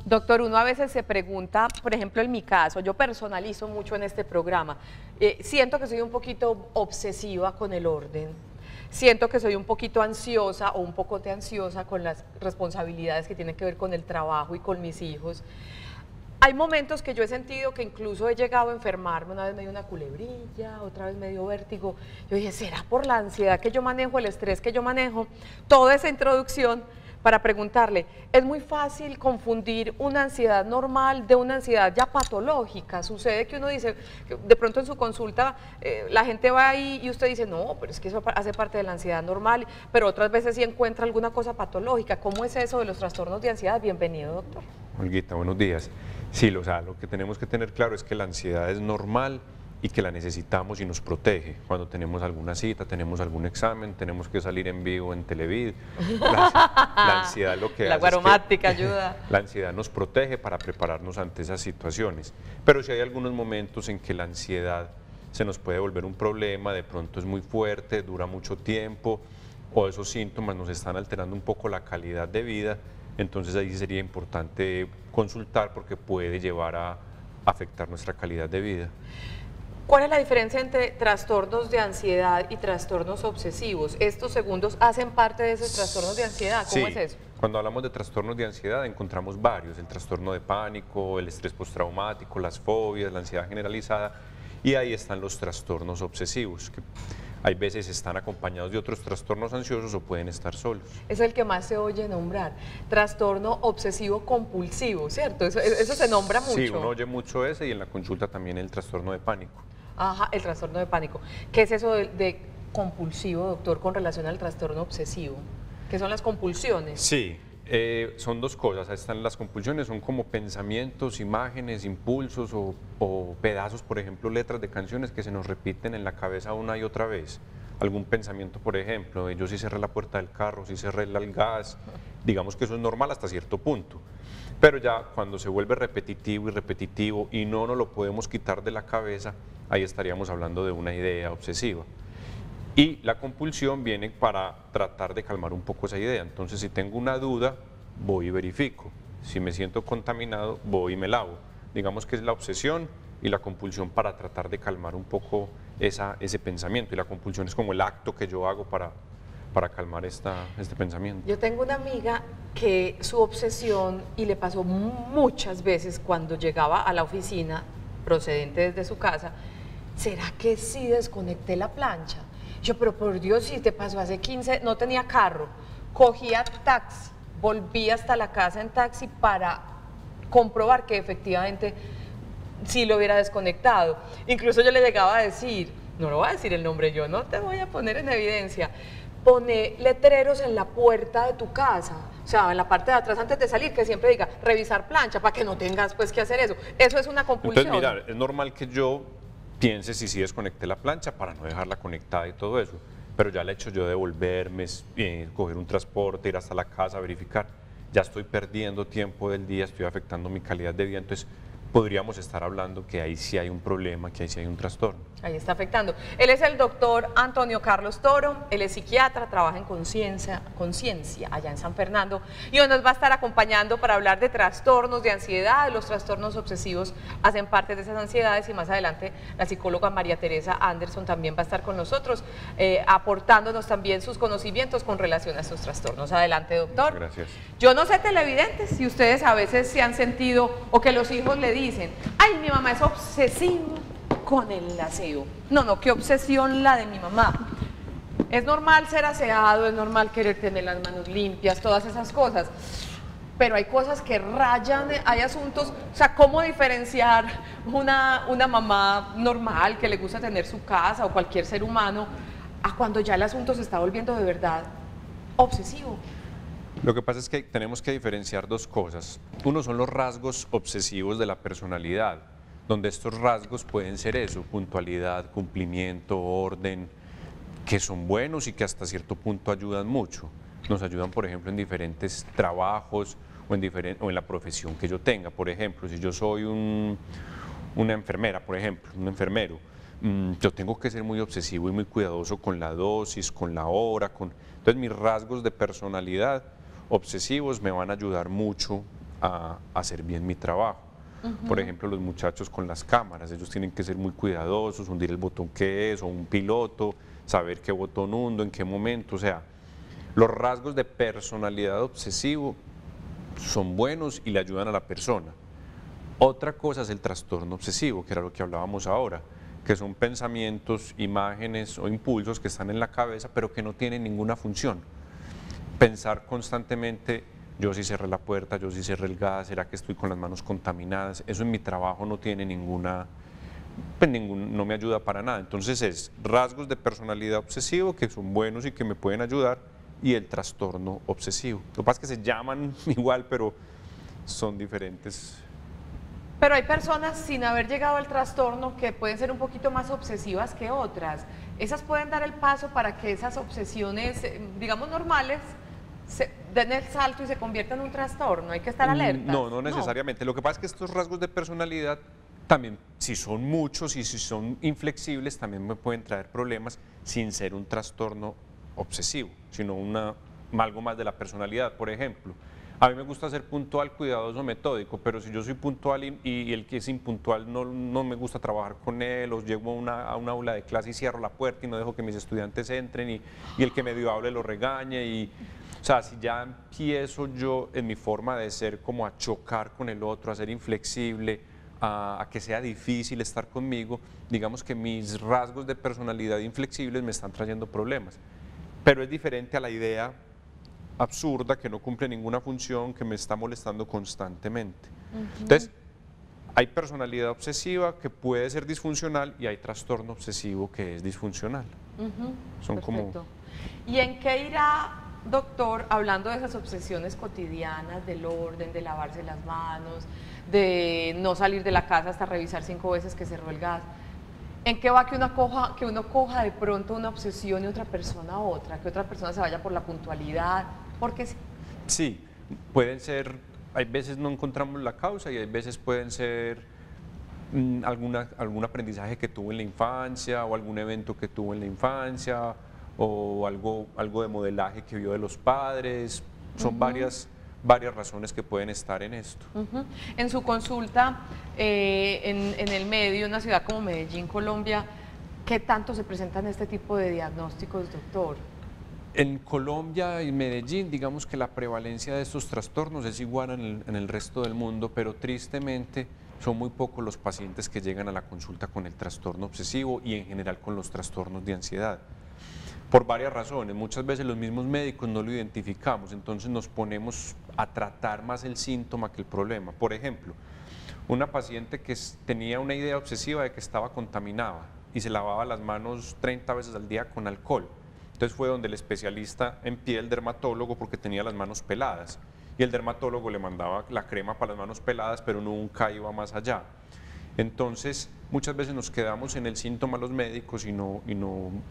Doctor, uno a veces se pregunta, por ejemplo, en mi caso, yo personalizo mucho en este programa, siento que soy un poquito obsesiva con el orden, siento que soy un poquito ansiosa o un poco ansiosa con las responsabilidades que tienen que ver con el trabajo y con mis hijos. Hay momentos que yo he sentido que incluso he llegado a enfermarme, una vez me dio una culebrilla, otra vez me dio vértigo. Yo dije, ¿será por la ansiedad que yo manejo, el estrés que yo manejo? Toda esa introducción para preguntarle, es muy fácil confundir una ansiedad normal de una ansiedad ya patológica. Sucede que uno dice, de pronto en su consulta la gente va ahí y usted dice, no, pero es que eso hace parte de la ansiedad normal, pero otras veces sí encuentra alguna cosa patológica. ¿Cómo es eso de los trastornos de ansiedad? Bienvenido, doctor. Olguita, buenos días. Sí, o sea, lo que tenemos que tener claro es que la ansiedad es normal y que la necesitamos y nos protege. Cuando tenemos alguna cita, tenemos algún examen, tenemos que salir en vivo en Televid. La ansiedad lo que la hace guaromática es que ayuda. La ansiedad nos protege para prepararnos ante esas situaciones. Pero si hay algunos momentos en que la ansiedad se nos puede volver un problema, de pronto es muy fuerte, dura mucho tiempo, o esos síntomas nos están alterando un poco la calidad de vida, entonces ahí sería importante consultar porque puede llevar a afectar nuestra calidad de vida. ¿Cuál es la diferencia entre trastornos de ansiedad y trastornos obsesivos? ¿Estos segundos hacen parte de esos trastornos de ansiedad? ¿Cómo es eso? Cuando hablamos de trastornos de ansiedad encontramos varios, el trastorno de pánico, el estrés postraumático, las fobias, la ansiedad generalizada, y ahí están los trastornos obsesivos, que hay veces están acompañados de otros trastornos ansiosos o pueden estar solos. Es el que más se oye nombrar, trastorno obsesivo compulsivo, ¿cierto? Eso se nombra mucho. Sí, uno oye mucho ese y en la consulta también el trastorno de pánico. Ajá, el trastorno de pánico. ¿Qué es eso de compulsivo, doctor, con relación al trastorno obsesivo? ¿Qué son las compulsiones? Sí, son dos cosas. Están las compulsiones, son como pensamientos, imágenes, impulsos o pedazos, por ejemplo, letras de canciones que se nos repiten en la cabeza una y otra vez. Algún pensamiento, por ejemplo, yo sí cerré la puerta del carro, sí cerré el gas, digamos que eso es normal hasta cierto punto. Pero ya cuando se vuelve repetitivo y no nos lo podemos quitar de la cabeza, ahí estaríamos hablando de una idea obsesiva. Y la compulsión viene para tratar de calmar un poco esa idea. Entonces, si tengo una duda, voy y verifico. Si me siento contaminado, voy y me lavo. Digamos que es la obsesión y la compulsión para tratar de calmar un poco ese pensamiento. Y la compulsión es como el acto que yo hago para calmar este pensamiento. Yo tengo una amiga que su obsesión, y le pasó muchas veces cuando llegaba a la oficina, procedente desde su casa, ¿será que sí desconecté la plancha? Yo, pero por Dios, si te pasó hace 15, no tenía carro, cogía taxi, volví hasta la casa en taxi para comprobar que efectivamente sí lo hubiera desconectado. Incluso yo le llegaba a decir, no lo voy a decir el nombre yo, no te voy a poner en evidencia, pone letreros en la puerta de tu casa, o sea, en la parte de atrás antes de salir, que siempre diga, revisar plancha, para que no tengas pues que hacer eso. Eso es una compulsión. Entonces, mira, es normal que yo piense si sí desconecté la plancha para no dejarla conectada y todo eso, pero ya el hecho yo de volverme, coger un transporte, ir hasta la casa, verificar, ya estoy perdiendo tiempo del día, estoy afectando mi calidad de vida, entonces podríamos estar hablando que ahí sí hay un problema, que ahí sí hay un trastorno. Ahí está afectando. Él es el doctor Antonio Carlos Toro, él es psiquiatra, trabaja en Conciencia allá en San Fernando, y hoy nos va a estar acompañando para hablar de trastornos de ansiedad. Los trastornos obsesivos hacen parte de esas ansiedades, y más adelante la psicóloga María Teresa Anderson también va a estar con nosotros, aportándonos también sus conocimientos con relación a estos trastornos. Adelante, doctor. Gracias. Yo no sé, televidentes, si ustedes a veces se han sentido, o que los hijos le dicen, ay, mi mamá es obsesiva con el aseo. No, qué obsesión la de mi mamá. Es normal ser aseado, es normal querer tener las manos limpias, todas esas cosas, pero hay cosas que rayan, hay asuntos, o sea, ¿cómo diferenciar una mamá normal que le gusta tener su casa o cualquier ser humano a cuando ya el asunto se está volviendo de verdad obsesivo? Lo que pasa es que tenemos que diferenciar dos cosas. Uno son los rasgos obsesivos de la personalidad, donde estos rasgos pueden ser eso, puntualidad, cumplimiento, orden, que son buenos y que hasta cierto punto ayudan mucho. Nos ayudan, por ejemplo, en diferentes trabajos o en la profesión que yo tenga. Por ejemplo, si yo soy una enfermera, por ejemplo, un enfermero, yo tengo que ser muy obsesivo y muy cuidadoso con la dosis, con la hora, entonces mis rasgos de personalidad obsesivos me van a ayudar mucho a hacer bien mi trabajo. Por ejemplo, los muchachos con las cámaras, ellos tienen que ser muy cuidadosos, hundir el botón que es, o un piloto, saber qué botón hundo, en qué momento, o sea, los rasgos de personalidad obsesivo son buenos y le ayudan a la persona. Otra cosa es el trastorno obsesivo, que era lo que hablábamos ahora, que son pensamientos, imágenes o impulsos que están en la cabeza, pero que no tienen ninguna función. Pensar constantemente, yo sí cerré la puerta, yo sí cerré el gas, ¿será que estoy con las manos contaminadas? Eso en mi trabajo no tiene ninguna, pues no me ayuda para nada. Entonces es rasgos de personalidad obsesivo que son buenos y que me pueden ayudar, y el trastorno obsesivo. Lo que pasa es que se llaman igual, pero son diferentes. Pero hay personas sin haber llegado al trastorno que pueden ser un poquito más obsesivas que otras. Esas pueden dar el paso para que esas obsesiones, digamos, normales, den el salto y se conviertan en un trastorno. Hay que estar alerta. No, no necesariamente. Lo que pasa es que estos rasgos de personalidad también, si son muchos y si son inflexibles, también me pueden traer problemas sin ser un trastorno obsesivo, sino algo más de la personalidad. Por ejemplo, a mí me gusta ser puntual, cuidadoso, metódico, pero si yo soy puntual y el que es impuntual no me gusta trabajar con él, o llego a un aula de clase y cierro la puerta y no dejo que mis estudiantes entren, y el que medio hable lo regañe, o sea, si ya empiezo yo en mi forma de ser como a chocar con el otro, a ser inflexible, a que sea difícil estar conmigo, digamos que mis rasgos de personalidad inflexibles me están trayendo problemas. Pero es diferente a la idea absurda que no cumple ninguna función, que me está molestando constantemente. Entonces, hay personalidad obsesiva que puede ser disfuncional y hay trastorno obsesivo que es disfuncional. Son Perfecto. como... ¿Y en qué irá, doctor, hablando de esas obsesiones cotidianas, del orden, de lavarse las manos, de no salir de la casa hasta revisar 5 veces que cerró el gas? ¿En qué va que uno coja de pronto una obsesión y otra persona a otra? Que otra persona se vaya por la puntualidad, porque sí. Sí, pueden ser, hay veces no encontramos la causa y hay veces pueden ser algún aprendizaje que tuvo en la infancia, o algún evento que tuvo en la infancia, o algo de modelaje que vio de los padres. Son varias razones que pueden estar en esto. En su consulta, en el medio, en una ciudad como Medellín, Colombia, ¿qué tanto se presentan este tipo de diagnósticos, doctor? En Colombia y Medellín, digamos que la prevalencia de estos trastornos es igual en el resto del mundo, pero tristemente son muy pocos los pacientes que llegan a la consulta con el trastorno obsesivo y en general con los trastornos de ansiedad. Por varias razones, muchas veces los mismos médicos no lo identificamos, entonces nos ponemos a tratar más el síntoma que el problema. Por ejemplo, una paciente que tenía una idea obsesiva de que estaba contaminada y se lavaba las manos 30 veces al día con alcohol. Entonces fue donde el especialista en piel, dermatólogo, porque tenía las manos peladas, y el dermatólogo le mandaba la crema para las manos peladas, pero nunca iba más allá. Entonces, muchas veces nos quedamos en el síntoma los médicos y no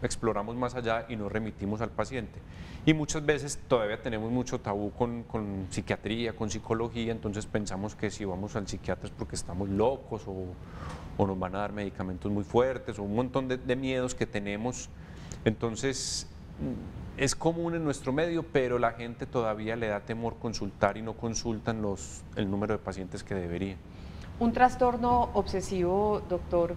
exploramos más allá y no remitimos al paciente. Y muchas veces todavía tenemos mucho tabú con psiquiatría, con psicología, entonces pensamos que si vamos al psiquiatra es porque estamos locos, o nos van a dar medicamentos muy fuertes, o un montón de miedos que tenemos. Entonces, es común en nuestro medio, pero la gente todavía le da temor consultar y no consultan el número de pacientes que deberían. Un trastorno obsesivo, doctor,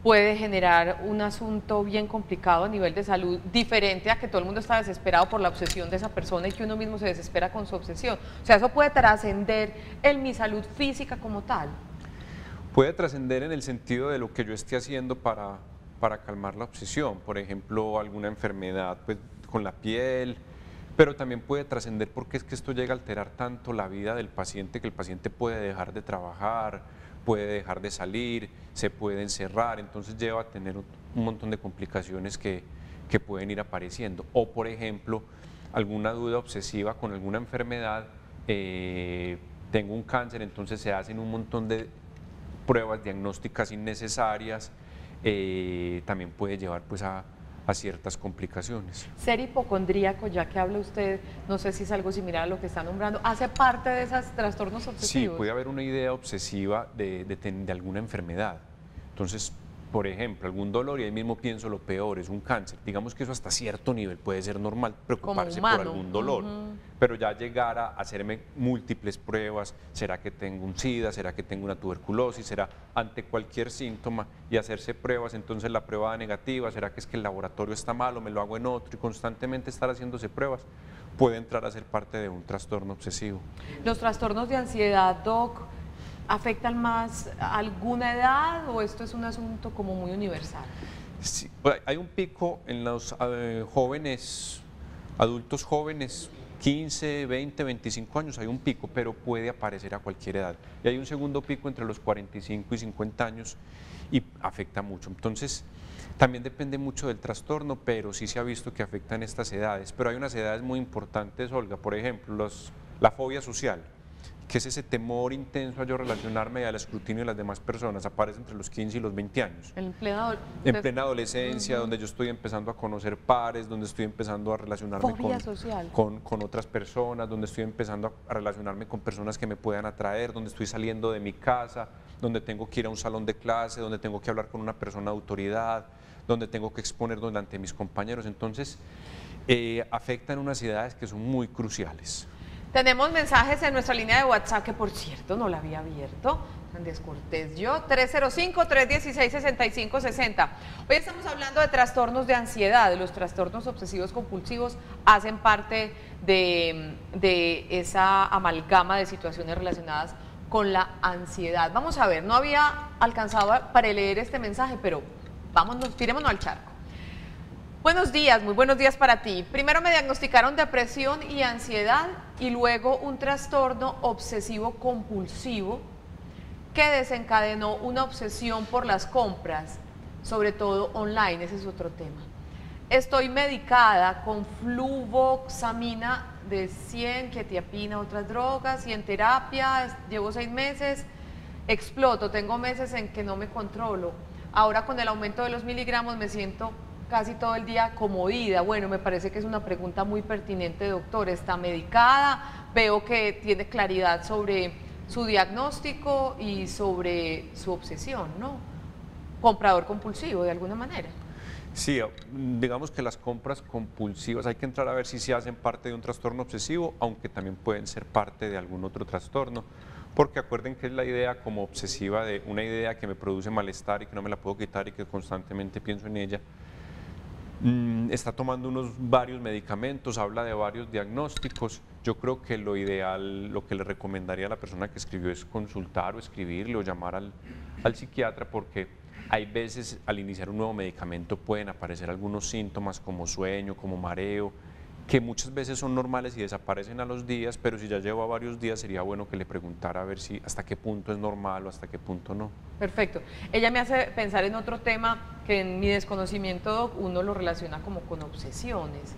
puede generar un asunto bien complicado a nivel de salud, diferente a que todo el mundo está desesperado por la obsesión de esa persona y que uno mismo se desespera con su obsesión. O sea, eso puede trascender en mi salud física como tal. Puede trascender en el sentido de lo que yo esté haciendo para calmar la obsesión, por ejemplo, alguna enfermedad pues, con la piel, pero también puede trascender porque es que esto llega a alterar tanto la vida del paciente que el paciente puede dejar de trabajar, puede dejar de salir, se puede encerrar, entonces lleva a tener un montón de complicaciones que pueden ir apareciendo. O por ejemplo, alguna duda obsesiva con alguna enfermedad, tengo un cáncer, entonces se hacen un montón de pruebas diagnósticas innecesarias, también puede llevar pues a ciertas complicaciones. Ser hipocondríaco, ya que habla usted, no sé si es algo similar a lo que está nombrando, ¿hace parte de esos trastornos obsesivos? Sí, puede haber una idea obsesiva de alguna enfermedad. Entonces, por ejemplo, algún dolor y ahí mismo pienso lo peor, es un cáncer. Digamos que eso hasta cierto nivel puede ser normal, preocuparse por algún dolor. pero ya llegar a hacerme múltiples pruebas, ¿será que tengo un SIDA? ¿Será que tengo una tuberculosis? ¿Será ante cualquier síntoma? Y hacerse pruebas, entonces la prueba da negativa, ¿será que es que el laboratorio está malo, me lo hago en otro? Y constantemente estar haciéndose pruebas puede entrar a ser parte de un trastorno obsesivo. ¿Los trastornos de ansiedad, Doc, afectan más a alguna edad o esto es un asunto como muy universal? Sí, hay un pico en los jóvenes, adultos jóvenes, 15, 20, 25 años, hay un pico, pero puede aparecer a cualquier edad. Y hay un segundo pico entre los 45 y 50 años y afecta mucho. Entonces, también depende mucho del trastorno, pero sí se ha visto que afecta en estas edades. Pero hay unas edades muy importantes, Olga, por ejemplo, la fobia social, que es ese temor intenso a yo relacionarme y al escrutinio de las demás personas, aparece entre los 15 y los 20 años. En plena adolescencia, donde yo estoy empezando a conocer pares, donde estoy empezando a relacionarme con otras personas, donde estoy empezando a relacionarme con personas que me puedan atraer, donde estoy saliendo de mi casa, donde tengo que ir a un salón de clase, donde tengo que hablar con una persona de autoridad, donde tengo que exponer delante de mis compañeros. Entonces, afectan unas edades que son muy cruciales. Tenemos mensajes en nuestra línea de WhatsApp, que por cierto no la había abierto, tan descortés yo, 305-316-6560. Hoy estamos hablando de trastornos de ansiedad. Los trastornos obsesivos compulsivos hacen parte de esa amalgama de situaciones relacionadas con la ansiedad. Vamos a ver, no había alcanzado para leer este mensaje, pero vámonos, tirémonos al charco. Buenos días, muy buenos días para ti. Primero me diagnosticaron depresión y ansiedad y luego un trastorno obsesivo compulsivo que desencadenó una obsesión por las compras, sobre todo online, ese es otro tema. Estoy medicada con fluvoxamina de 100, quetiapina, otras drogas y en terapia, llevo 6 meses, exploto, tengo meses en que no me controlo. Ahora con el aumento de los miligramos me siento casi todo el día comodida. Bueno, me parece que es una pregunta muy pertinente, doctor. ¿Está medicada? Veo que tiene claridad sobre su diagnóstico y sobre su obsesión, ¿no? Comprador compulsivo, de alguna manera. Sí, digamos que las compras compulsivas hay que entrar a ver si se hacen parte de un trastorno obsesivo, aunque también pueden ser parte de algún otro trastorno, porque acuerden que es la idea como obsesiva de una idea que me produce malestar y que no me la puedo quitar y que constantemente pienso en ella. Está tomando varios medicamentos, habla de varios diagnósticos. Yo creo que lo ideal, lo que le recomendaría a la persona que escribió es consultar o escribirle o llamar al psiquiatra, porque hay veces al iniciar un nuevo medicamento pueden aparecer algunos síntomas como sueño, como mareo, que muchas veces son normales y desaparecen a los días, pero si ya lleva varios días sería bueno que le preguntara a ver si hasta qué punto es normal o hasta qué punto no. Perfecto. Ella me hace pensar en otro tema que en mi desconocimiento uno lo relaciona como con obsesiones,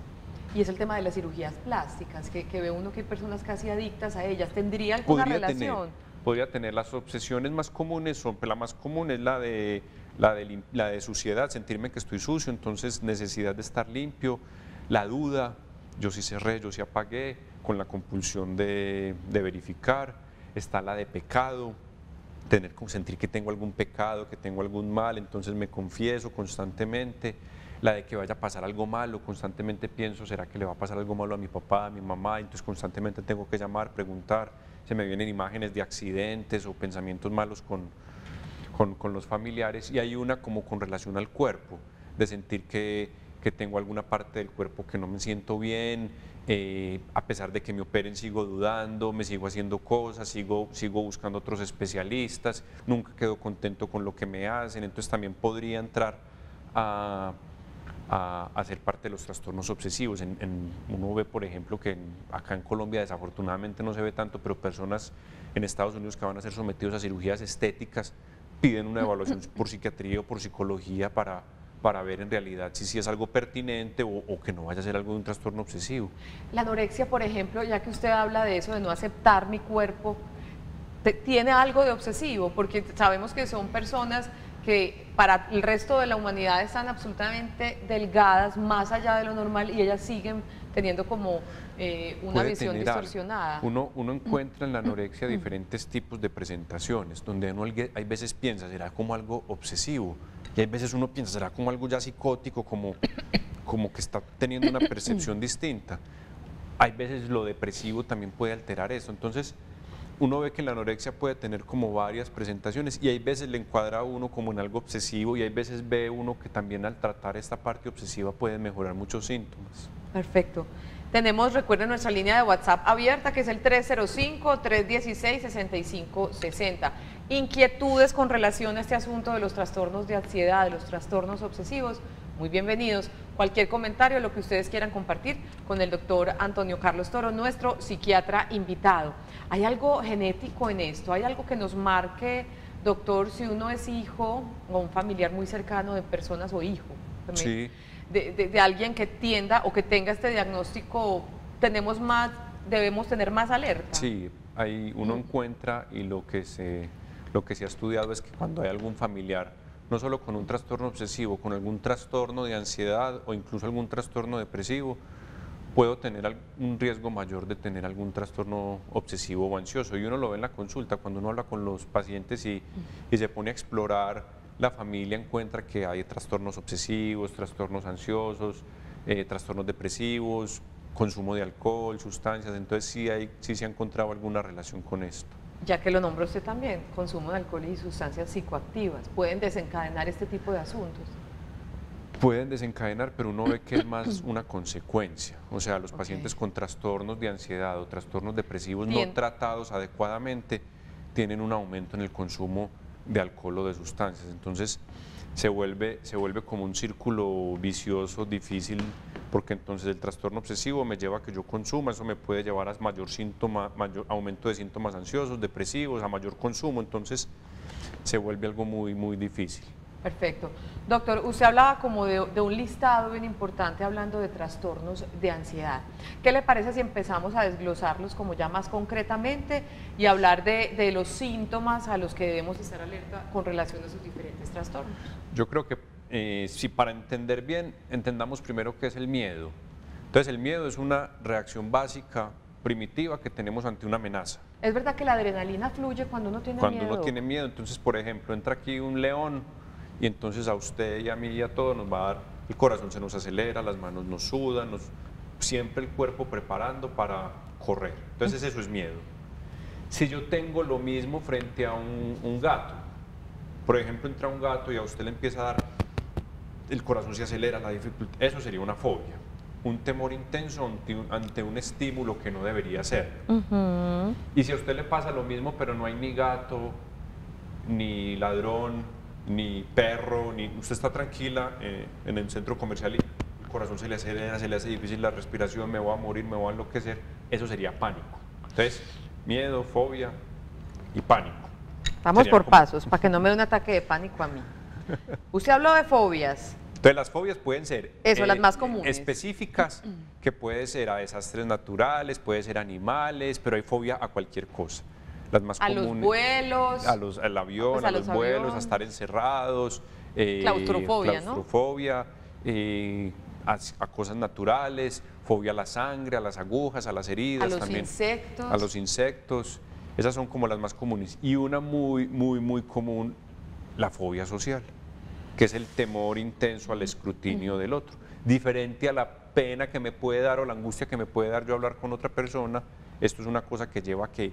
y es el tema de las cirugías plásticas, que ve uno que hay personas casi adictas a ellas. ¿Tendría alguna relación? Podría tener. Las obsesiones más comunes, la más común es la de suciedad, sentirme que estoy sucio, entonces necesidad de estar limpio, la duda, yo sí cerré, yo sí apagué, con la compulsión de verificar, está la de pecado, sentir que tengo algún pecado, que tengo algún mal, entonces me confieso constantemente, la de que vaya a pasar algo malo, constantemente pienso, ¿será que le va a pasar algo malo a mi papá, a mi mamá? Entonces constantemente tengo que llamar, preguntar, se me vienen imágenes de accidentes o pensamientos malos con los familiares, y hay una como con relación al cuerpo, de sentir que tengo alguna parte del cuerpo que no me siento bien, a pesar de que me operen sigo dudando, me sigo haciendo cosas, sigo buscando otros especialistas, nunca quedo contento con lo que me hacen, entonces también podría entrar a ser parte de los trastornos obsesivos. Uno ve, por ejemplo, que acá en Colombia desafortunadamente no se ve tanto, pero personas en Estados Unidos que van a ser sometidos a cirugías estéticas piden una evaluación por psiquiatría o por psicología para ver en realidad si es algo pertinente o que no vaya a ser algo de un trastorno obsesivo. La anorexia, por ejemplo, ya que usted habla de eso, de no aceptar mi cuerpo, ¿tiene algo de obsesivo? Porque sabemos que son personas que para el resto de la humanidad están absolutamente delgadas, más allá de lo normal, y ellas siguen teniendo como una visión distorsionada. Uno encuentra en la anorexia diferentes tipos de presentaciones, donde uno hay veces piensa, ¿será como algo obsesivo? Y hay veces uno piensa, ¿será como algo ya psicótico, como que está teniendo una percepción distinta? hay veces lo depresivo también puede alterar esto. Entonces, uno ve que la anorexia puede tener como varias presentaciones y hay veces le encuadra a uno como en algo obsesivo y hay veces ve uno que también al tratar esta parte obsesiva puede mejorar muchos síntomas. Perfecto. Tenemos, recuerden, nuestra línea de WhatsApp abierta, que es el 305-316-6560. Inquietudes con relación a este asunto de los trastornos de ansiedad, de los trastornos obsesivos, muy bienvenidos. Cualquier comentario, lo que ustedes quieran compartir con el doctor Antonio Carlos Toro, nuestro psiquiatra invitado. ¿Hay algo genético en esto? ¿Hay algo que nos marque, doctor, si uno es hijo o un familiar muy cercano de personas o hijo Sí. de alguien que tienda o que tenga este diagnóstico, debemos tener más alerta? Sí, ahí uno encuentra y lo que se ha estudiado es que cuando hay algún familiar, no solo con un trastorno obsesivo, con algún trastorno de ansiedad o incluso algún trastorno depresivo, puedo tener un riesgo mayor de tener algún trastorno obsesivo o ansioso. Y uno lo ve en la consulta, cuando uno habla con los pacientes y se pone a explorar la familia, encuentra que hay trastornos obsesivos, trastornos ansiosos, trastornos depresivos, consumo de alcohol, sustancias, entonces sí se ha encontrado alguna relación con esto. Ya que lo nombró usted también, consumo de alcohol y sustancias psicoactivas, ¿pueden desencadenar este tipo de asuntos? Pueden desencadenar, pero uno ve que es más una consecuencia. O sea, los pacientes con trastornos de ansiedad o trastornos depresivos no tratados adecuadamente tienen un aumento en el consumo de alcohol o de sustancias. Entonces se vuelve como un círculo vicioso, difícil, porque entonces el trastorno obsesivo me lleva a que yo consuma, eso me puede llevar a mayor aumento de síntomas ansiosos, depresivos, a mayor consumo, entonces se vuelve algo muy, muy difícil. Perfecto. Doctor, usted hablaba como de un listado bien importante hablando de trastornos de ansiedad. ¿Qué le parece si empezamos a desglosarlos como ya más concretamente y hablar de los síntomas a los que debemos estar alerta con relación a sus diferentes trastornos? Yo creo que si para entender bien, entendamos primero qué es el miedo. Entonces el miedo es una reacción básica, primitiva que tenemos ante una amenaza. ¿Es verdad que la adrenalina fluye cuando uno tiene miedo? Cuando uno tiene miedo, entonces por ejemplo entra aquí un león y entonces a usted y a mí y a todos nos va a dar, el corazón se nos acelera, las manos nos sudan, siempre el cuerpo preparando para correr. Entonces eso es miedo. Si yo tengo lo mismo frente a un gato, por ejemplo entra un gato y a usted le empieza a dar, el corazón se acelera, la dificultad, eso sería una fobia, un temor intenso ante un estímulo que no debería ser. Y si a usted le pasa lo mismo, pero no hay ni gato, ni ladrón, ni perro, usted está tranquila en el centro comercial y el corazón se le acelera, se le hace difícil la respiración, me voy a morir, me voy a enloquecer, eso sería pánico. Entonces, miedo, fobia y pánico. Vamos por pasos, para que no me dé un ataque de pánico a mí. Usted habló de fobias. Entonces, las fobias pueden ser las más comunes, específicas, que puede ser a desastres naturales, puede ser animales, pero hay fobia a cualquier cosa. Las más comunes, los vuelos, al avión, pues a los vuelos, a estar encerrados, claustrofobia, a cosas naturales, fobia a la sangre, a las agujas, a las heridas, a los insectos. Esas son como las más comunes. Y una muy, muy, muy común, la fobia social, que es el temor intenso al escrutinio del otro. Diferente a la pena que me puede dar o la angustia que me puede dar yo hablar con otra persona, esto es una cosa que lleva a que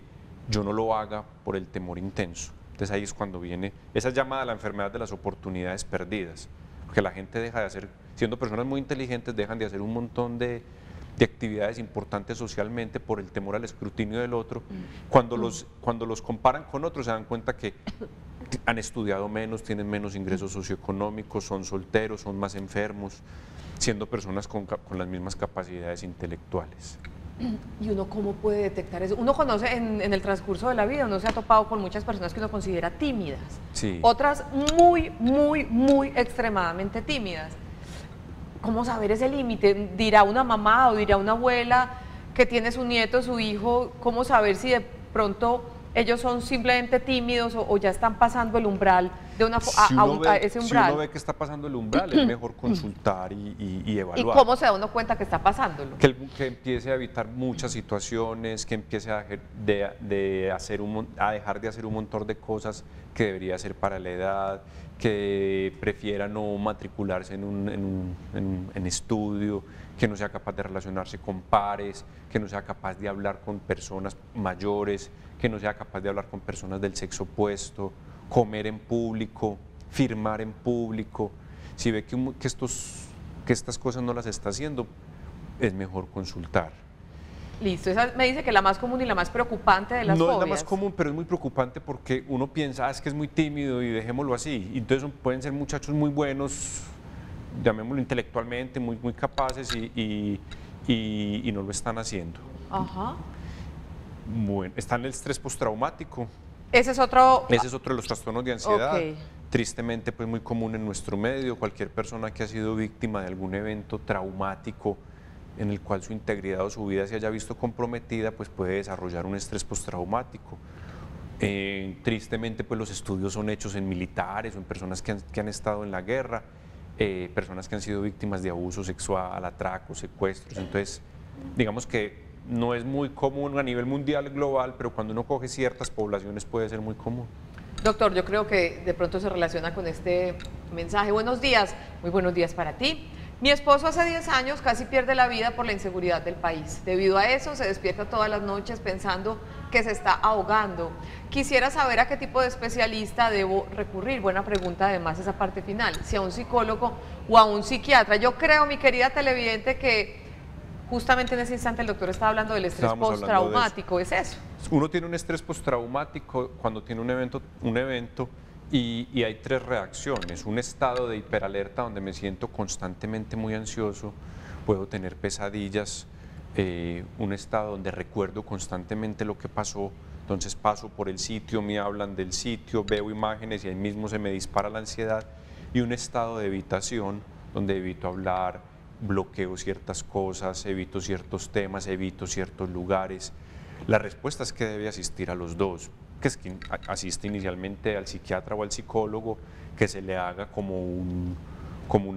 yo no lo haga por el temor intenso. Entonces ahí es cuando viene, esa es llamada la enfermedad de las oportunidades perdidas, porque la gente deja de hacer, siendo personas muy inteligentes, dejan de hacer un montón de actividades importantes socialmente por el temor al escrutinio del otro. Cuando los comparan con otros se dan cuenta que han estudiado menos, tienen menos ingresos socioeconómicos, son solteros, son más enfermos, siendo personas con las mismas capacidades intelectuales. ¿Y uno cómo puede detectar eso? Uno conoce en el transcurso de la vida, uno se ha topado con muchas personas que uno considera tímidas, otras muy, muy, muy extremadamente tímidas. ¿Cómo saber ese límite? Dirá una mamá o dirá una abuela que tiene su nieto, su hijo, ¿cómo saber si de pronto ellos son simplemente tímidos o ya están pasando el umbral de ese umbral? Si uno ve que está pasando el umbral, es mejor consultar y evaluar. ¿Y cómo se da uno cuenta que está pasándolo? Que empiece a evitar muchas situaciones, que empiece a dejar de hacer un montón de cosas que debería ser para la edad, que prefiera no matricularse en estudio, que no sea capaz de relacionarse con pares, que no sea capaz de hablar con personas mayores, que no sea capaz de hablar con personas del sexo opuesto, comer en público, firmar en público. Si ve que estas cosas no las está haciendo, es mejor consultar. Listo, esa me dice que la más común y la más preocupante de las fobias. No es la más común, pero es muy preocupante porque uno piensa, es que es muy tímido y dejémoslo así. Y entonces pueden ser muchachos muy buenos, llamémoslo intelectualmente, muy capaces y no lo están haciendo. Ajá. Bueno, está en el estrés postraumático. Ese es otro de los trastornos de ansiedad. Okay. Tristemente, pues muy común en nuestro medio. Cualquier persona que ha sido víctima de algún evento traumático en el cual su integridad o su vida se haya visto comprometida, pues puede desarrollar un estrés postraumático. Tristemente, pues los estudios son hechos en militares o en personas que han estado en la guerra, personas que han sido víctimas de abuso sexual, atracos, secuestros. Entonces, digamos que no es muy común a nivel mundial, global, pero cuando uno coge ciertas poblaciones puede ser muy común. Doctor, yo creo que de pronto se relaciona con este mensaje. Buenos días, muy buenos días para ti. Mi esposo hace 10 años casi pierde la vida por la inseguridad del país. Debido a eso se despierta todas las noches pensando que se está ahogando. Quisiera saber a qué tipo de especialista debo recurrir. Buena pregunta además esa parte final, si a un psicólogo o a un psiquiatra. Yo creo, mi querida televidente, que justamente en ese instante el doctor estaba hablando del estrés postraumático, ¿es eso? Uno tiene un estrés postraumático cuando tiene un evento y hay 3 reacciones: un estado de hiperalerta donde me siento constantemente muy ansioso, puedo tener pesadillas, un estado donde recuerdo constantemente lo que pasó, entonces paso por el sitio, me hablan del sitio, veo imágenes y ahí mismo se me dispara la ansiedad, y un estado de evitación donde evito hablar, bloqueo ciertas cosas, evito ciertos temas, evito ciertos lugares. La respuesta es que debe asistir a los dos, que es que asiste inicialmente al psiquiatra o al psicólogo, que se le haga como un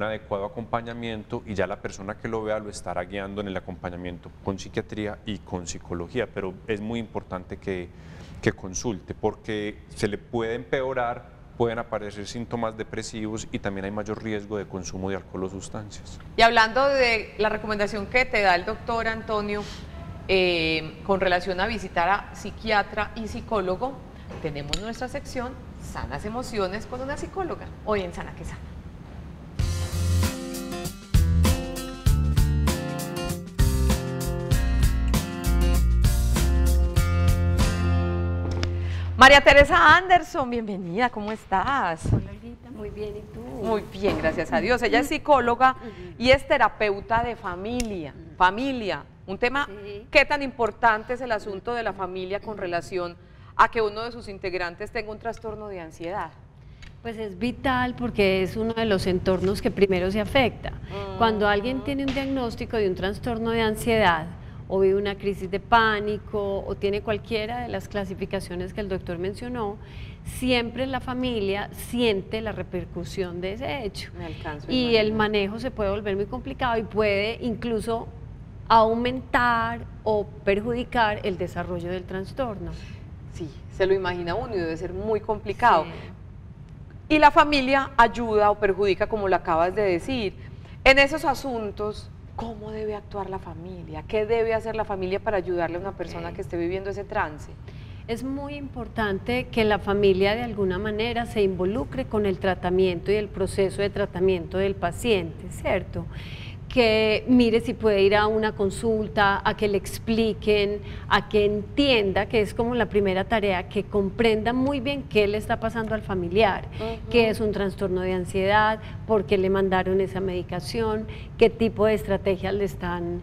adecuado acompañamiento, y ya la persona que lo vea lo estará guiando en el acompañamiento con psiquiatría y con psicología, pero es muy importante que consulte, porque se le puede empeorar, pueden aparecer síntomas depresivos y también hay mayor riesgo de consumo de alcohol o sustancias. Y hablando de la recomendación que te da el doctor Antonio, con relación a visitar a psiquiatra y psicólogo, tenemos nuestra sección Sanas Emociones con una psicóloga, hoy en Sana que Sana. María Teresa Anderson, bienvenida, ¿cómo estás? Hola, Olguita, muy bien, ¿y tú? Muy bien, gracias a Dios. Ella es psicóloga y es terapeuta de familia. Familia, un tema, Sí. ¿qué tan importante es el asunto de la familia con relación a que uno de sus integrantes tenga un trastorno de ansiedad? Pues es vital porque es uno de los entornos que primero se afecta. Cuando alguien tiene un diagnóstico de un trastorno de ansiedad o vive una crisis de pánico o tiene cualquiera de las clasificaciones que el doctor mencionó, siempre la familia siente la repercusión de ese hecho. Me alcanzo a Y imaginar. el manejo se puede volver muy complicado y puede incluso aumentar o perjudicar el desarrollo del trastorno. Sí, se lo imagina uno y debe ser muy complicado. Sí. Y la familia ayuda o perjudica, como lo acabas de decir. En esos asuntos, ¿cómo debe actuar la familia? ¿Qué debe hacer la familia para ayudarle a una persona que esté viviendo ese trance? Es muy importante que la familia de alguna manera se involucre con el tratamiento y el proceso de tratamiento del paciente, ¿cierto? Que mire si puede ir a una consulta, a que le expliquen, a que entienda, que es como la primera tarea, que comprenda muy bien qué le está pasando al familiar, qué es un trastorno de ansiedad, por qué le mandaron esa medicación, qué tipo de estrategias le están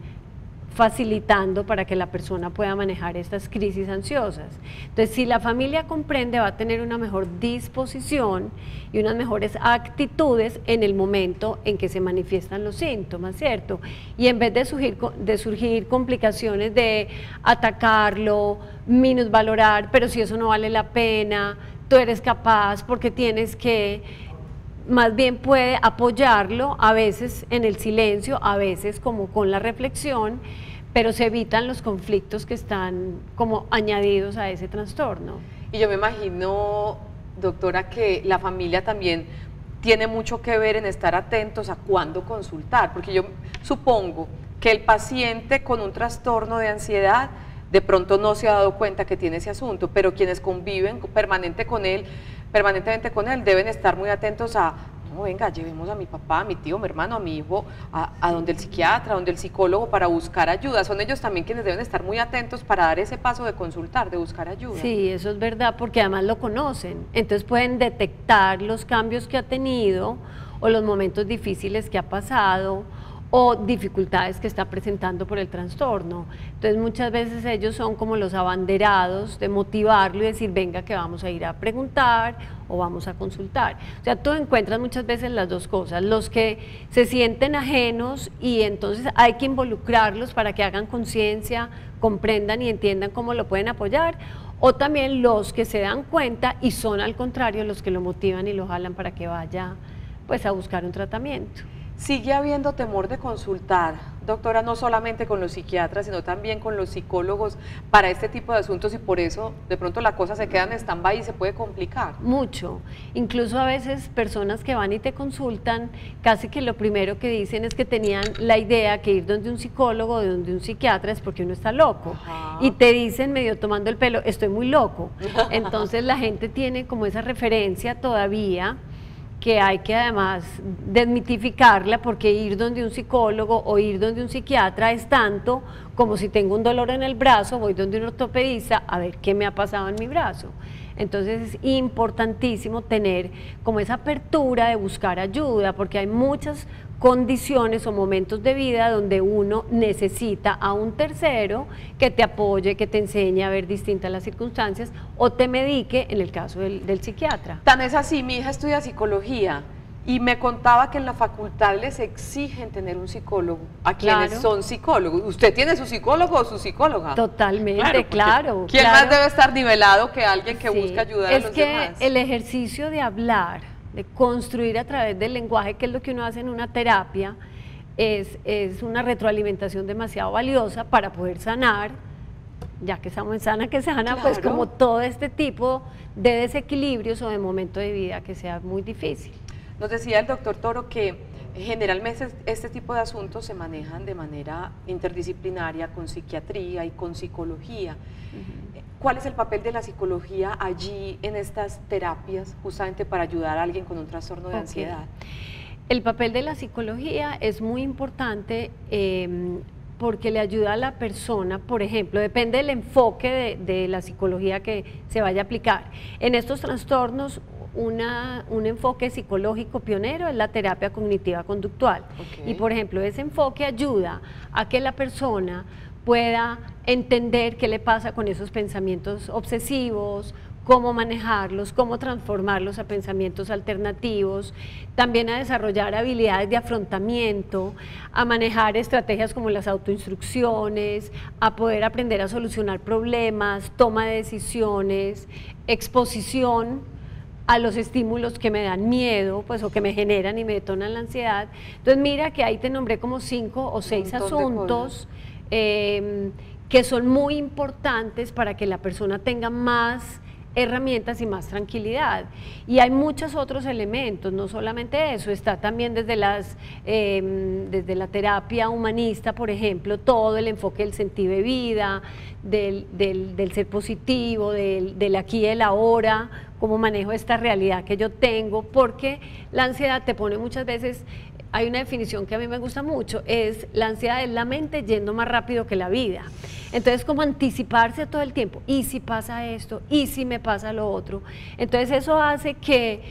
facilitando para que la persona pueda manejar estas crisis ansiosas. Entonces, si la familia comprende, va a tener una mejor disposición y unas mejores actitudes en el momento en que se manifiestan los síntomas, ¿cierto? Y en vez de surgir complicaciones de atacarlo, minusvalorar, pero si eso no vale la pena, tú eres capaz porque tienes que... Más bien puede apoyarlo, a veces en el silencio, a veces como con la reflexión, pero se evitan los conflictos que están como añadidos a ese trastorno. Y yo me imagino doctora, que la familia también tiene mucho que ver en estar atentos a cuándo consultar, porque yo supongo que el paciente con un trastorno de ansiedad de pronto no se ha dado cuenta que tiene ese asunto, pero quienes conviven permanentemente con él deben estar muy atentos a, no, venga, llevemos a mi papá, a mi tío, a mi hermano, a mi hijo, a donde el psiquiatra, a donde el psicólogo para buscar ayuda. Son ellos también quienes deben estar muy atentos para dar ese paso de consultar, de buscar ayuda. Sí, eso es verdad, porque además lo conocen, entonces pueden detectar los cambios que ha tenido o los momentos difíciles que ha pasado o dificultades que está presentando por el trastorno. Entonces muchas veces ellos son como los abanderados de motivarlo y decir, venga que vamos a ir a preguntar o vamos a consultar. O sea, tú encuentras muchas veces las dos cosas, los que se sienten ajenos y entonces hay que involucrarlos para que hagan conciencia, comprendan y entiendan cómo lo pueden apoyar, o también los que se dan cuenta y son al contrario los que lo motivan y lo jalan para que vaya pues a buscar un tratamiento. Sigue habiendo temor de consultar, doctora, no solamente con los psiquiatras, sino también con los psicólogos para este tipo de asuntos, y por eso de pronto la cosa se queda en stand-by y se puede complicar. Mucho, incluso a veces personas que van y te consultan, casi que lo primero que dicen es que tenían la idea que ir donde un psicólogo o donde un psiquiatra es porque uno está loco. Ajá. Y te dicen medio tomando el pelo, estoy muy loco. Entonces la gente tiene como esa referencia todavía, que hay que además desmitificarla, porque ir donde un psicólogo o ir donde un psiquiatra es tanto como si tengo un dolor en el brazo, voy donde un ortopedista a ver qué me ha pasado en mi brazo. Entonces es importantísimo tener como esa apertura de buscar ayuda, porque hay muchas condiciones o momentos de vida donde uno necesita a un tercero que te apoye, que te enseñe a ver distintas las circunstancias o te medique en el caso del psiquiatra. Tan es así, mi hija estudia psicología y me contaba que en la facultad les exigen tener un psicólogo a quienes son psicólogos. ¿Usted tiene su psicólogo o su psicóloga? Totalmente, claro. ¿Quién más debe estar nivelado que alguien que busca ayudar a los demás? Es que el ejercicio de hablar, de construir a través del lenguaje, que es lo que uno hace en una terapia, es una retroalimentación demasiado valiosa para poder sanar, ya que estamos en Sana que Sana, claro. Pues como todo este tipo de desequilibrios o de momento de vida que sea muy difícil. Nos decía el doctor Toro que generalmente este tipo de asuntos se manejan de manera interdisciplinaria con psiquiatría y con psicología. ¿Cuál es el papel de la psicología allí en estas terapias justamente para ayudar a alguien con un trastorno de ansiedad? El papel de la psicología es muy importante porque le ayuda a la persona, por ejemplo, depende del enfoque de la psicología que se vaya a aplicar. En estos trastornos, un enfoque psicológico pionero es la terapia cognitiva conductual. Y por ejemplo, ese enfoque ayuda a que la persona pueda entender qué le pasa con esos pensamientos obsesivos, cómo manejarlos, cómo transformarlos a pensamientos alternativos, también a desarrollar habilidades de afrontamiento, a manejar estrategias como las autoinstrucciones, a poder aprender a solucionar problemas, toma de decisiones, exposición a los estímulos que me dan miedo, pues, o que me generan y me detonan la ansiedad. Entonces mira que ahí te nombré como 5 o 6 asuntos que son muy importantes para que la persona tenga más herramientas y más tranquilidad. Y hay muchos otros elementos, no solamente eso, está también desde la terapia humanista, por ejemplo, todo el enfoque del sentido de vida, del ser positivo, del aquí y el ahora, cómo manejo esta realidad que yo tengo, porque la ansiedad te pone muchas veces. Hay una definición que a mí me gusta mucho, es la ansiedad es la mente yendo más rápido que la vida. Entonces, como anticiparse todo el tiempo, ¿y si pasa esto? ¿Y si me pasa lo otro? Entonces eso hace que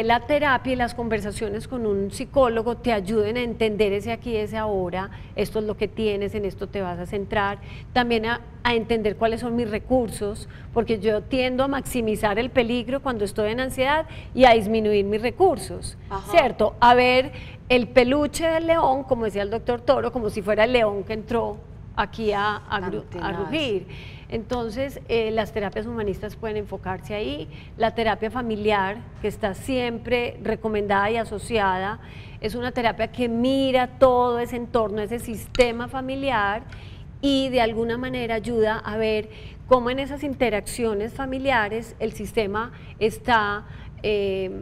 la terapia y las conversaciones con un psicólogo te ayuden a entender ese aquí y ese ahora, esto es lo que tienes, en esto te vas a centrar, también a entender cuáles son mis recursos, porque yo tiendo a maximizar el peligro cuando estoy en ansiedad y a disminuir mis recursos, ¿cierto? A ver el peluche del león, como decía el doctor Toro, como si fuera el león que entró aquí a rugir. Entonces, las terapias humanistas pueden enfocarse ahí, la terapia familiar, que está siempre recomendada y asociada, es una terapia que mira todo ese entorno, ese sistema familiar, y de alguna manera ayuda a ver cómo en esas interacciones familiares el sistema está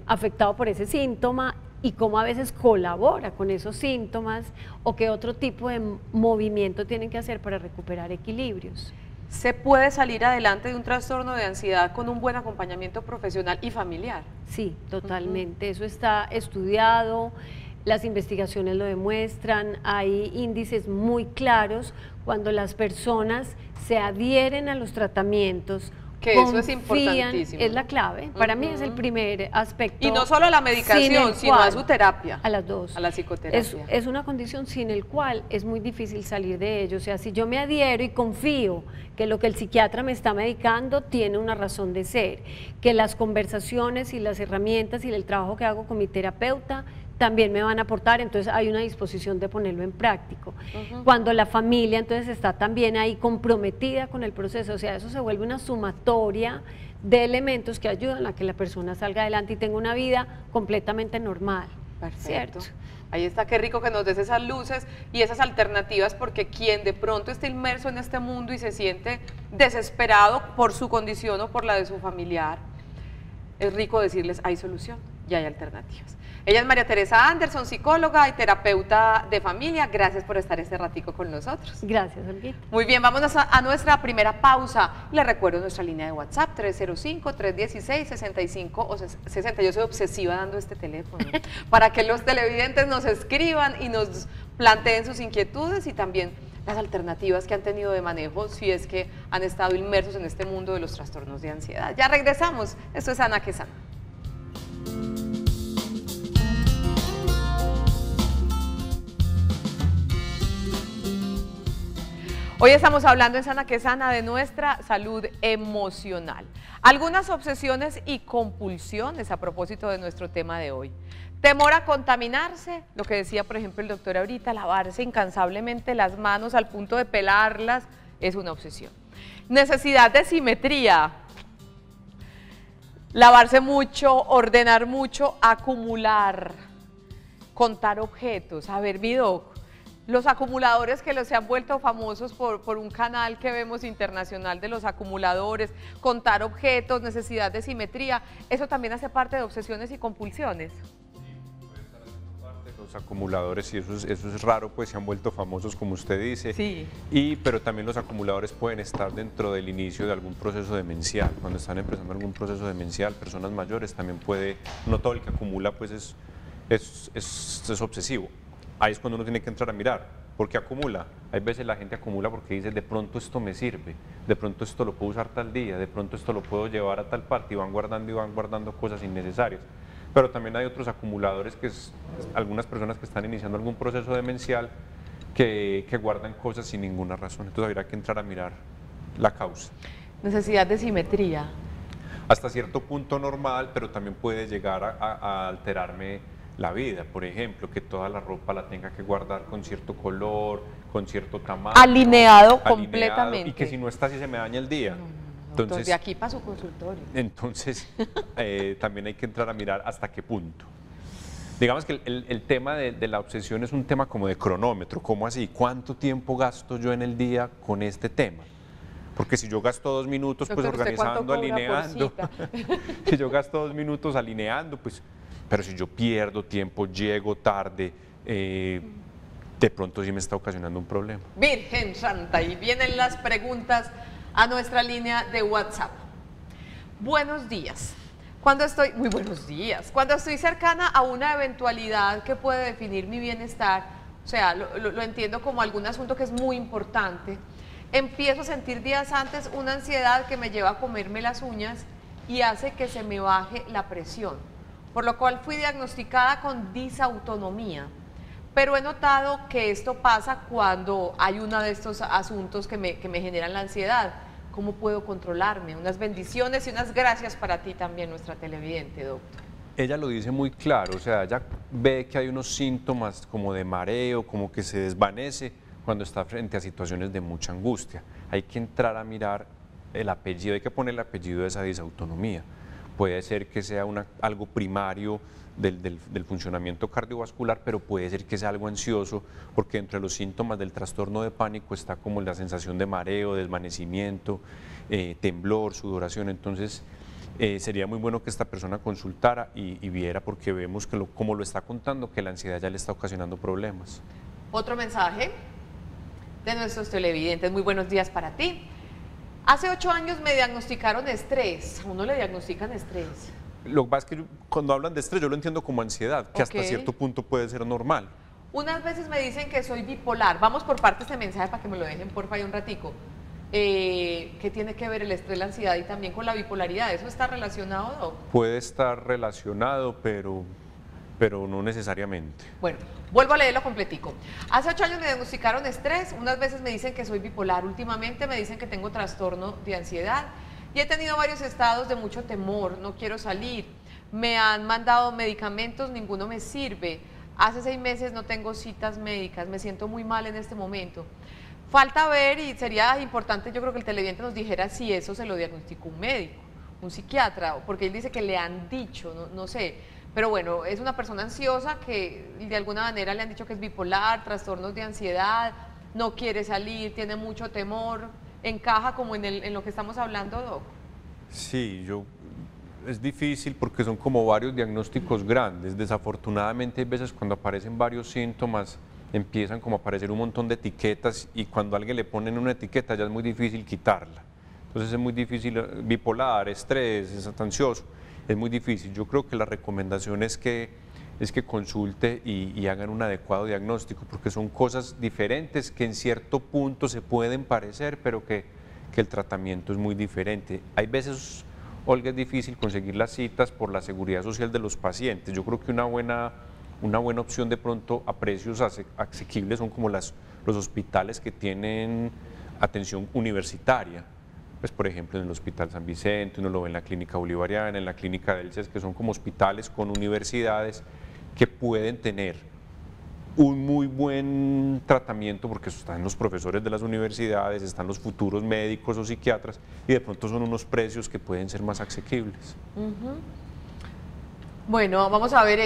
afectado por ese síntoma y cómo a veces colabora con esos síntomas o qué otro tipo de movimiento tienen que hacer para recuperar equilibrios. ¿Se puede salir adelante de un trastorno de ansiedad con un buen acompañamiento profesional y familiar? Sí, totalmente. Eso está estudiado, las investigaciones lo demuestran, hay índices muy claros cuando las personas se adhieren a los tratamientos. Que eso es importantísimo. Es la clave, para mí es el primer aspecto. Y no solo a la medicación, sino a su terapia. A las dos. A la psicoterapia. Es una condición sin el cual es muy difícil salir de ello. O sea, si yo me adhiero y confío que lo que el psiquiatra me está medicando tiene una razón de ser, que las conversaciones y las herramientas y el trabajo que hago con mi terapeuta también me van a aportar, entonces hay una disposición de ponerlo en práctico. Cuando la familia entonces está también ahí comprometida con el proceso, o sea, eso se vuelve una sumatoria de elementos que ayudan a que la persona salga adelante y tenga una vida completamente normal. Perfecto. ¿Cierto? Ahí está, qué rico que nos des esas luces y esas alternativas, porque quien de pronto esté inmerso en este mundo y se siente desesperado por su condición o por la de su familiar, es rico decirles hay solución y hay alternativas. Ella es María Teresa Anderson, psicóloga y terapeuta de familia. Gracias por estar este ratico con nosotros. Gracias, Olguita. Muy bien, vámonos a nuestra primera pausa. Les recuerdo nuestra línea de WhatsApp, 305-316-65 o 60. Yo soy obsesiva dando este teléfono para que los televidentes nos escriban y nos planteen sus inquietudes y también las alternativas que han tenido de manejo si es que han estado inmersos en este mundo de los trastornos de ansiedad. Ya regresamos. Esto es Sana que Sana. Hoy estamos hablando en Sana que Sana de nuestra salud emocional. Algunas obsesiones y compulsiones a propósito de nuestro tema de hoy. Temor a contaminarse, lo que decía por ejemplo el doctor ahorita, lavarse incansablemente las manos al punto de pelarlas, es una obsesión. Necesidad de simetría, lavarse mucho, ordenar mucho, acumular, contar objetos. A ver, mi doc, los acumuladores que se han vuelto famosos por un canal que vemos internacional de los acumuladores, contar objetos, necesidad de simetría, ¿eso también hace parte de obsesiones y compulsiones? Los acumuladores, y eso es raro, pues se han vuelto famosos como usted dice, sí. Pero también los acumuladores pueden estar dentro del inicio de algún proceso demencial. Cuando están empezando algún proceso demencial, personas mayores también puede, no todo el que acumula pues es obsesivo. Ahí es cuando uno tiene que entrar a mirar, ¿por qué acumula? Hay veces la gente acumula porque dice, de pronto esto me sirve, de pronto esto lo puedo usar tal día, de pronto esto lo puedo llevar a tal parte, y van guardando cosas innecesarias. Pero también hay otros acumuladores, que es algunas personas que están iniciando algún proceso demencial que guardan cosas sin ninguna razón. Entonces habrá que entrar a mirar la causa. Necesidad de simetría. Hasta cierto punto normal, pero también puede llegar a alterarme la vida. Por ejemplo, que toda la ropa la tenga que guardar con cierto color, con cierto tamaño. Alineado completamente. Y que si no está así se me daña el día. Entonces, de aquí para su consultorio. Entonces, también hay que entrar a mirar hasta qué punto. Digamos que el tema de la obsesión es un tema como de cronómetro. ¿Cómo así? ¿Cuánto tiempo gasto yo en el día con este tema? Porque si yo gasto 2 minutos pues organizando, alineando, si yo gasto 2 minutos alineando, pues, pero si yo pierdo tiempo, llego tarde, de pronto sí me está ocasionando un problema. Virgen Santa, y vienen las preguntas a nuestra línea de WhatsApp. Buenos días. Muy buenos días. Cuando estoy cercana a una eventualidad que puede definir mi bienestar, o sea, lo entiendo como algún asunto que es muy importante, empiezo a sentir días antes una ansiedad que me lleva a comerme las uñas y hace que se me baje la presión, por lo cual fui diagnosticada con disautonomía. Pero he notado que esto pasa cuando hay uno de estos asuntos que me generan la ansiedad. ¿Cómo puedo controlarme? Unas bendiciones y unas gracias para ti también, nuestra televidente, doctor. Ella lo dice muy claro, o sea, ella ve que hay unos síntomas como de mareo, como que se desvanece cuando está frente a situaciones de mucha angustia. Hay que entrar a mirar el apellido, hay que poner el apellido de esa disautonomía, puede ser que sea algo primario del funcionamiento cardiovascular, pero puede ser que sea algo ansioso, porque entre los síntomas del trastorno de pánico está como la sensación de mareo, desvanecimiento, temblor, sudoración. Entonces sería muy bueno que esta persona consultara y viera, porque vemos que como lo está contando, que la ansiedad ya le está ocasionando problemas. Otro mensaje de nuestros televidentes. Muy buenos días para ti. Hace 8 años me diagnosticaron estrés. A uno le diagnostican estrés. Lo que pasa es que cuando hablan de estrés yo lo entiendo como ansiedad, que hasta cierto punto puede ser normal. Unas veces me dicen que soy bipolar. Vamos por partes este mensaje para que me lo dejen porfa un ratico. ¿Qué tiene que ver el estrés, la ansiedad y también con la bipolaridad? ¿Eso está relacionado, Doc? Puede estar relacionado, pero no necesariamente. Bueno, vuelvo a leerlo completico. Hace 8 años me diagnosticaron estrés, unas veces me dicen que soy bipolar, últimamente me dicen que tengo trastorno de ansiedad y he tenido varios estados de mucho temor, no quiero salir, me han mandado medicamentos, ninguno me sirve, hace 6 meses no tengo citas médicas, me siento muy mal en este momento. Falta ver y sería importante, yo creo que el televidente nos dijera si eso se lo diagnosticó un médico, un psiquiatra, porque él dice que le han dicho, no sé. Pero bueno, es una persona ansiosa que de alguna manera le han dicho que es bipolar, trastornos de ansiedad, no quiere salir, tiene mucho temor. ¿Encaja como en lo que estamos hablando, Doc? Sí, es difícil porque son como varios diagnósticos grandes. Desafortunadamente hay veces cuando aparecen varios síntomas empiezan como a aparecer un montón de etiquetas y cuando a alguien le ponen una etiqueta ya es muy difícil quitarla. Entonces es muy difícil, bipolar, estrés, es ansioso. Es muy difícil. Yo creo que la recomendación es que consulte y hagan un adecuado diagnóstico, porque son cosas diferentes que en cierto punto se pueden parecer, pero que el tratamiento es muy diferente. Hay veces, Olga, es difícil conseguir las citas por la seguridad social de los pacientes. Yo creo que una buena opción de pronto a precios asequibles son como los hospitales que tienen atención universitaria. Pues, por ejemplo, en el Hospital San Vicente, uno lo ve en la Clínica Bolivariana, en la Clínica del CES, que son como hospitales con universidades que pueden tener un muy buen tratamiento porque están los profesores de las universidades, están los futuros médicos o psiquiatras y de pronto son unos precios que pueden ser más asequibles. Bueno, vamos a ver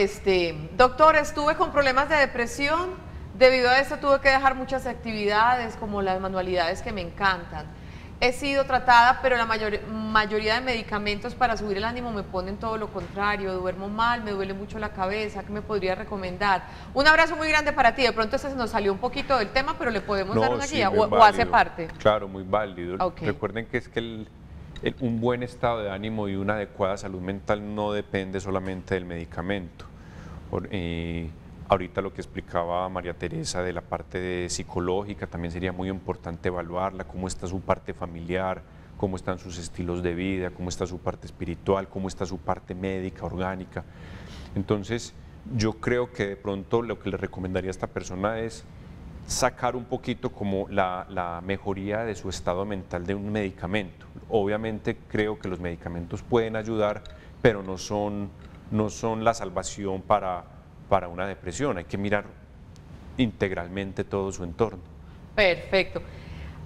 Doctor, estuve con problemas de depresión, debido a esto tuve que dejar muchas actividades como las manualidades que me encantan. He sido tratada, pero la mayoría de medicamentos para subir el ánimo me ponen todo lo contrario, duermo mal, me duele mucho la cabeza, ¿qué me podría recomendar? Un abrazo muy grande para ti, de pronto se nos salió un poquito del tema, pero le podemos dar una guía, o hace parte. Claro, muy válido. Okay. Recuerden que es que un buen estado de ánimo y una adecuada salud mental no depende solamente del medicamento. Ahorita lo que explicaba María Teresa de la parte psicológica, también sería muy importante evaluarla, cómo está su parte familiar, cómo están sus estilos de vida, cómo está su parte espiritual, cómo está su parte médica, orgánica. Entonces, yo creo que de pronto lo que le recomendaría a esta persona es sacar un poquito como la mejoría de su estado mental de un medicamento. Obviamente creo que los medicamentos pueden ayudar, pero no son la salvación para una depresión. Hay que mirar integralmente todo su entorno. Perfecto.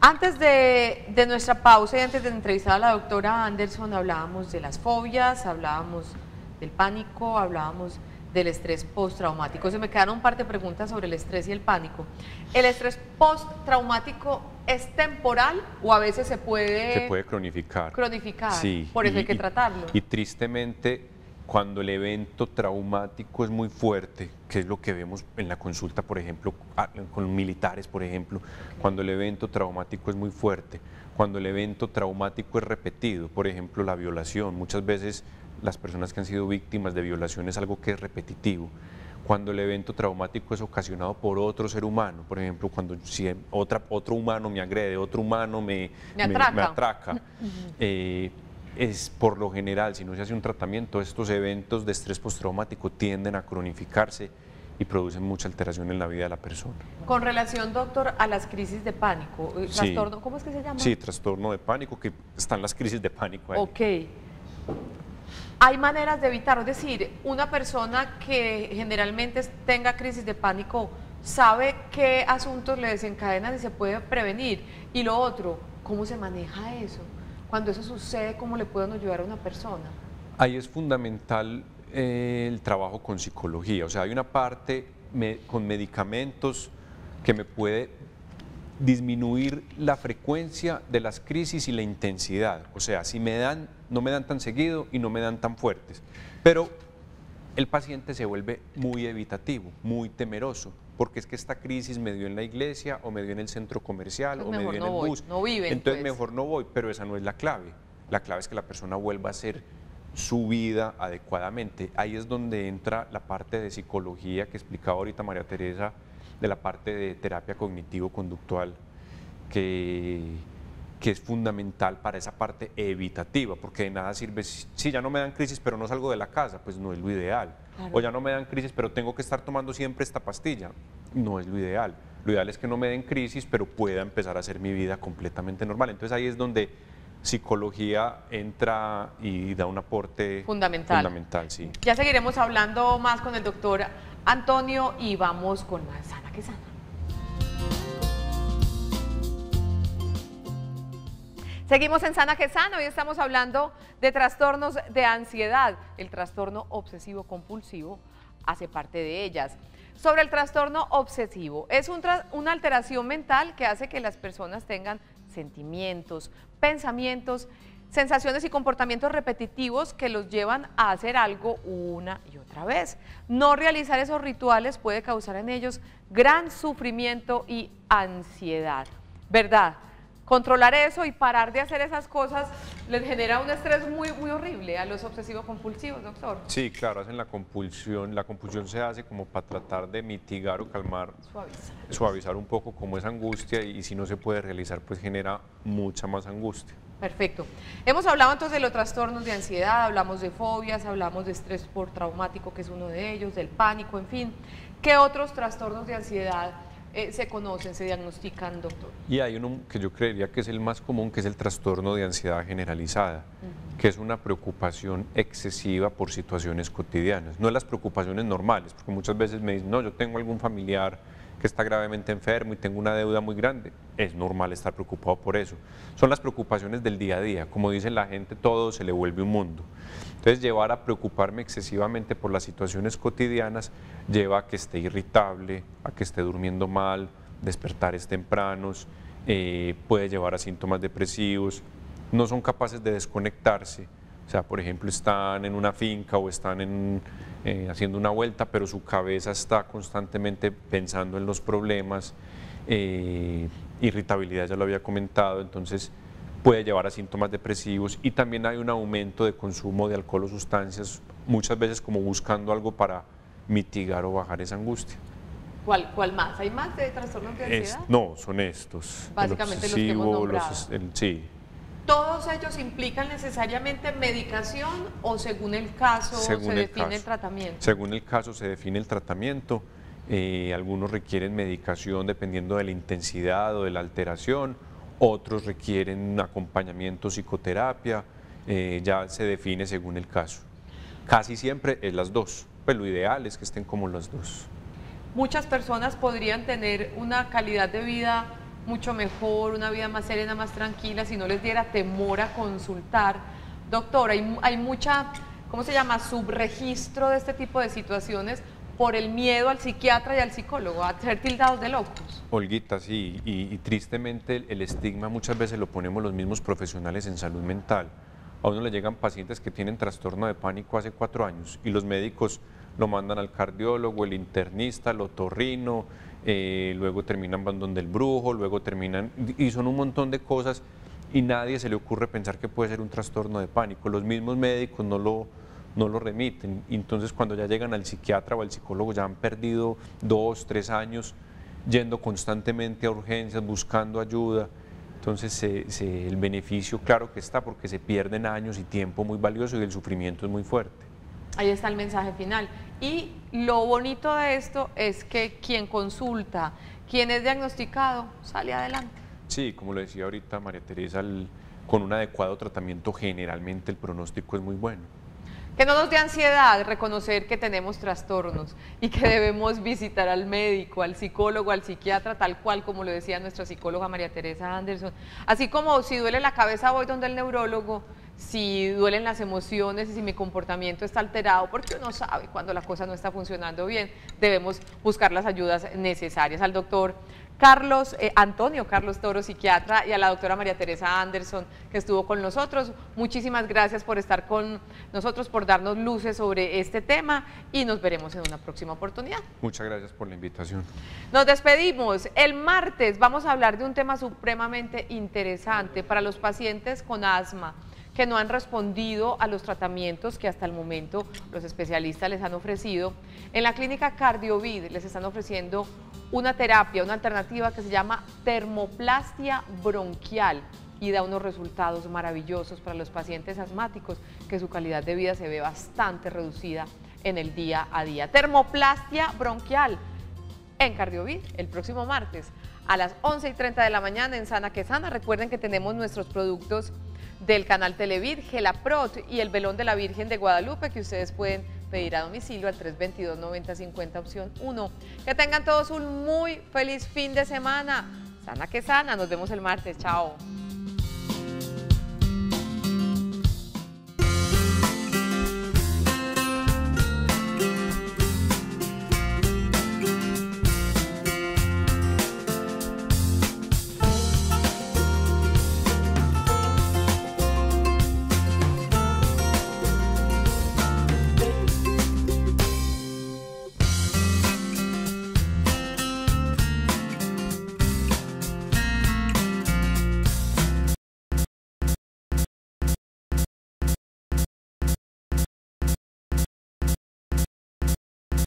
Antes de nuestra pausa y antes de entrevistar a la doctora Anderson, hablábamos de las fobias, hablábamos del pánico, hablábamos del estrés postraumático. Se me quedaron un par de preguntas sobre el estrés y el pánico. ¿El estrés postraumático es temporal o a veces se puede cronificar? Sí. Por eso hay que tratarlo. Y tristemente, cuando el evento traumático es muy fuerte, que es lo que vemos en la consulta, por ejemplo, con militares, por ejemplo, cuando el evento traumático es muy fuerte, cuando el evento traumático es repetido, por ejemplo, la violación, muchas veces las personas que han sido víctimas de violación es algo que es repetitivo. Cuando el evento traumático es ocasionado por otro ser humano, por ejemplo, cuando si otro humano me agrede, otro humano me atraca, es por lo general, si no se hace un tratamiento, estos eventos de estrés postraumático tienden a cronificarse y producen mucha alteración en la vida de la persona. Con relación, doctor, a las crisis de pánico, trastorno, ¿cómo es que se llama? Sí, trastorno de pánico, que están las crisis de pánico ahí. Ok. Hay maneras de evitar, es decir, una persona que generalmente tenga crisis de pánico sabe qué asuntos le desencadenan y se puede prevenir. Y lo otro, ¿cómo se maneja eso? Cuando eso sucede, ¿cómo le pueden ayudar a una persona? Ahí es fundamental el trabajo con psicología, o sea, hay una parte con medicamentos que me puede disminuir la frecuencia de las crisis y la intensidad, o sea, si me dan, no me dan tan seguido y no me dan tan fuertes, pero el paciente se vuelve muy evitativo, muy temeroso, porque es que esta crisis me dio en la iglesia o me dio en el centro comercial o me dio en el bus, no viven, entonces pues. mejor no voy, pero esa no es la clave es que la persona vuelva a hacer su vida adecuadamente. Ahí es donde entra la parte de psicología que explicaba ahorita María Teresa, de la parte de terapia cognitivo-conductual, que es fundamental para esa parte evitativa, porque de nada sirve, si ya no me dan crisis pero no salgo de la casa, pues no es lo ideal. Claro. O ya no me dan crisis pero tengo que estar tomando siempre esta pastilla, no es lo ideal. Lo ideal es que no me den crisis pero pueda empezar a hacer mi vida completamente normal. Entonces ahí es donde psicología entra y da un aporte fundamental, sí. Ya seguiremos hablando más con el doctor Antonio y vamos con más Sana que Sana. Seguimos en Sana que Sana, hoy estamos hablando de trastornos de ansiedad. El trastorno obsesivo compulsivo hace parte de ellas. Sobre el trastorno obsesivo, es una alteración mental que hace que las personas tengan sentimientos, pensamientos, sensaciones y comportamientos repetitivos que los llevan a hacer algo una y otra vez. No realizar esos rituales puede causar en ellos gran sufrimiento y ansiedad, ¿verdad? Controlar eso y parar de hacer esas cosas les genera un estrés muy horrible a los obsesivos compulsivos, doctor. Sí, claro, hacen la compulsión se hace como para tratar de mitigar o calmar, suavizar un poco como esa angustia, y si no se puede realizar pues genera mucha más angustia. Perfecto. Hemos hablado entonces de los trastornos de ansiedad, hablamos de fobias, hablamos de estrés postraumático, que es uno de ellos, del pánico, en fin. ¿Qué otros trastornos de ansiedad se conocen, se diagnostican, doctor? Y hay uno que yo creería que es el más común, que es el trastorno de ansiedad generalizada, que es una preocupación excesiva por situaciones cotidianas, no las preocupaciones normales, porque muchas veces me dicen, no, yo tengo algún familiar que está gravemente enfermo y tengo una deuda muy grande, es normal estar preocupado por eso. Son las preocupaciones del día a día, como dice la gente, todo se le vuelve un mundo. Entonces llevar a preocuparme excesivamente por las situaciones cotidianas lleva a que esté irritable, a que esté durmiendo mal, despertares tempranos, puede llevar a síntomas depresivos, no son capaces de desconectarse. O sea, por ejemplo, están en una finca o están haciendo una vuelta, pero su cabeza está constantemente pensando en los problemas, irritabilidad ya lo había comentado, entonces puede llevar a síntomas depresivos, y también hay un aumento de consumo de alcohol o sustancias, muchas veces como buscando algo para mitigar o bajar esa angustia. ¿Cuál más? ¿Hay más de trastornos de ansiedad? No, son estos. Básicamente los que hemos nombrado. Sí. ¿Todos ellos implican necesariamente medicación o según el caso se define el tratamiento? Según el caso se define el tratamiento. Algunos requieren medicación dependiendo de la intensidad o de la alteración, otros requieren acompañamiento, psicoterapia, ya se define según el caso. Casi siempre es las dos, pues lo ideal es que estén como las dos. Muchas personas podrían tener una calidad de vida mucho mejor, una vida más serena, más tranquila, si no les diera temor a consultar. Doctor, hay mucha, ¿cómo se llama?, subregistro de este tipo de situaciones por el miedo al psiquiatra y al psicólogo, a ser tildados de locos. Olguita, sí, y tristemente el estigma muchas veces lo ponemos los mismos profesionales en salud mental. A uno le llegan pacientes que tienen trastorno de pánico hace 4 años y los médicos lo mandan al cardiólogo, el internista, el otorrino, luego terminan donde el brujo, luego terminan, y son un montón de cosas, y nadie se le ocurre pensar que puede ser un trastorno de pánico. Los mismos médicos no lo remiten, y entonces cuando ya llegan al psiquiatra o al psicólogo ya han perdido 2, 3 años yendo constantemente a urgencias, buscando ayuda. Entonces el beneficio claro que está, porque se pierden años y tiempo muy valioso y el sufrimiento es muy fuerte. Ahí está el mensaje final. Y lo bonito de esto es que quien consulta, quien es diagnosticado, sale adelante. Sí, como lo decía ahorita María Teresa, con un adecuado tratamiento generalmente el pronóstico es muy bueno. Que no nos dé ansiedad reconocer que tenemos trastornos y que debemos visitar al médico, al psicólogo, al psiquiatra, tal cual como lo decía nuestra psicóloga María Teresa Anderson. Así como si duele la cabeza voy donde el neurólogo, si duelen las emociones y si mi comportamiento está alterado, porque uno sabe cuando la cosa no está funcionando bien, debemos buscar las ayudas necesarias. Al doctor Antonio Carlos Toro, psiquiatra, y a la doctora María Teresa Anderson, que estuvo con nosotros. Muchísimas gracias por estar con nosotros, por darnos luces sobre este tema, y nos veremos en una próxima oportunidad. Muchas gracias por la invitación. Nos despedimos. El martes vamos a hablar de un tema supremamente interesante para los pacientes con asma que no han respondido a los tratamientos que hasta el momento los especialistas les han ofrecido. En la clínica Cardiovid les están ofreciendo una terapia, una alternativa que se llama termoplastia bronquial, y da unos resultados maravillosos para los pacientes asmáticos, que su calidad de vida se ve bastante reducida en el día a día. Termoplastia bronquial en Cardiovid el próximo martes a las 11:30 de la mañana en Sana que Sana. Recuerden que tenemos nuestros productos del canal Televid, Gelaprot y el velón de la Virgen de Guadalupe, que ustedes pueden pedir a domicilio al 322-9050 opción 1. Que tengan todos un muy feliz fin de semana. Sana que Sana, nos vemos el martes, chao.